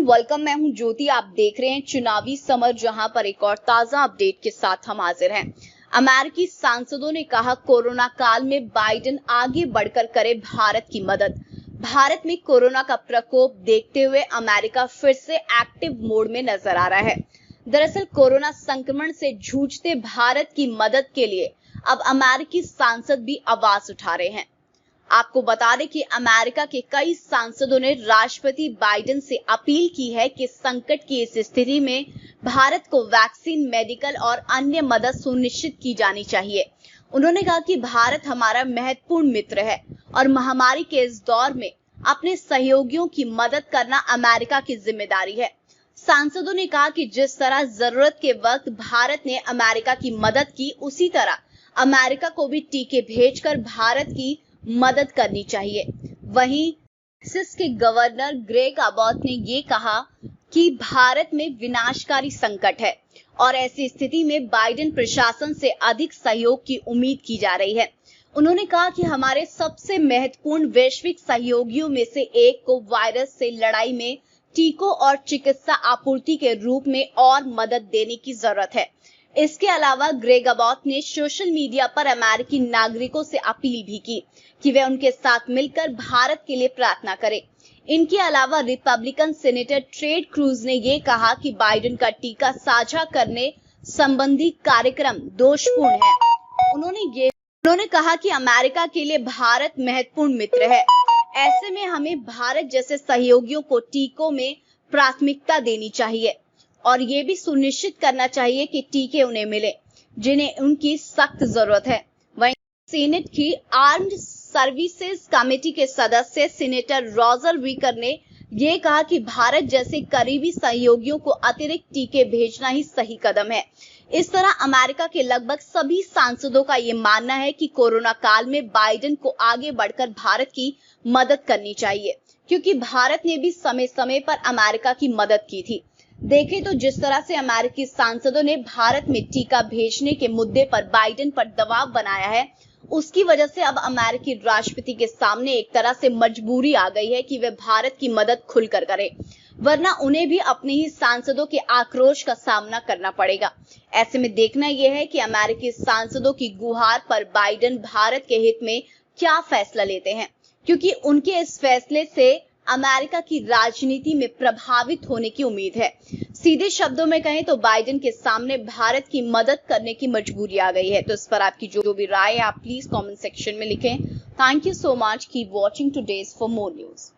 Welcome. मैं हूं ज्योति। आप देख रहे हैं चुनावी समर, जहां पर एक और ताजा अपडेट के साथ हम हाजिर हैं। अमेरिकी सांसदों ने कहा, कोरोना काल में बाइडेन आगे बढ़कर करे भारत की मदद। भारत में कोरोना का प्रकोप देखते हुए अमेरिका फिर से एक्टिव मोड में नजर आ रहा है। दरअसल कोरोना संक्रमण से जूझते भारत की मदद के लिए अब अमेरिकी सांसद भी आवाज उठा रहे हैं। आपको बता दें कि अमेरिका के कई सांसदों ने राष्ट्रपति बाइडेन से अपील की है कि संकट की इस स्थिति में भारत को वैक्सीन, मेडिकल और अन्य मदद सुनिश्चित की जानी चाहिए। उन्होंने कहा कि भारत हमारा महत्वपूर्ण मित्र है और महामारी के इस दौर में अपने सहयोगियों की मदद करना अमेरिका की जिम्मेदारी है। सांसदों ने कहा कि जिस तरह जरूरत के वक्त भारत ने अमेरिका की मदद की, उसी तरह अमेरिका को भी टीके भेजकर भारत की मदद करनी चाहिए। वहीं टेक्सास के गवर्नर ग्रेग अबॉट ने ये कहा कि भारत में विनाशकारी संकट है और ऐसी स्थिति में बाइडेन प्रशासन से अधिक सहयोग की उम्मीद की जा रही है। उन्होंने कहा कि हमारे सबसे महत्वपूर्ण वैश्विक सहयोगियों में से एक को वायरस से लड़ाई में टीकों और चिकित्सा आपूर्ति के रूप में और मदद देने की जरूरत है। इसके अलावा ग्रेग अबॉट ने सोशल मीडिया पर अमेरिकी नागरिकों से अपील भी की कि वे उनके साथ मिलकर भारत के लिए प्रार्थना करें। इनके अलावा रिपब्लिकन सीनेटर टेड क्रूज ने यह कहा कि बाइडेन का टीका साझा करने संबंधी कार्यक्रम दोषपूर्ण है। उन्होंने कहा कि अमेरिका के लिए भारत महत्वपूर्ण मित्र है। ऐसे में हमें भारत जैसे सहयोगियों को टीकों में प्राथमिकता देनी चाहिए और ये भी सुनिश्चित करना चाहिए कि टीके उन्हें मिले जिन्हें उनकी सख्त जरूरत है। वहीं सीनेट की आर्म्ड सर्विसेज कमेटी के सदस्य सीनेटर रॉजर विकर ने यह कहा कि भारत जैसे करीबी सहयोगियों को अतिरिक्त टीके भेजना ही सही कदम है। इस तरह अमेरिका के लगभग सभी सांसदों का ये मानना है कि कोरोना काल में बाइडेन को आगे बढ़कर भारत की मदद करनी चाहिए, क्योंकि भारत ने भी समय समय पर अमेरिका की मदद की थी। देखें तो जिस तरह से अमेरिकी सांसदों ने भारत में टीका भेजने के मुद्दे पर बाइडेन पर दबाव बनाया है, उसकी वजह से अब अमेरिकी राष्ट्रपति के सामने एक तरह से मजबूरी आ गई है कि वे भारत की मदद खुलकर करें, वरना उन्हें भी अपने ही सांसदों के आक्रोश का सामना करना पड़ेगा। ऐसे में देखना यह है कि अमेरिकी सांसदों की गुहार पर बाइडेन भारत के हित में क्या फैसला लेते हैं, क्योंकि उनके इस फैसले से अमेरिका की राजनीति में प्रभावित होने की उम्मीद है। सीधे शब्दों में कहें तो बाइडेन के सामने भारत की मदद करने की मजबूरी आ गई है। तो इस पर आपकी जो भी राय है आप प्लीज कमेंट सेक्शन में लिखें। Thank you so much. Keep watching today's for more news.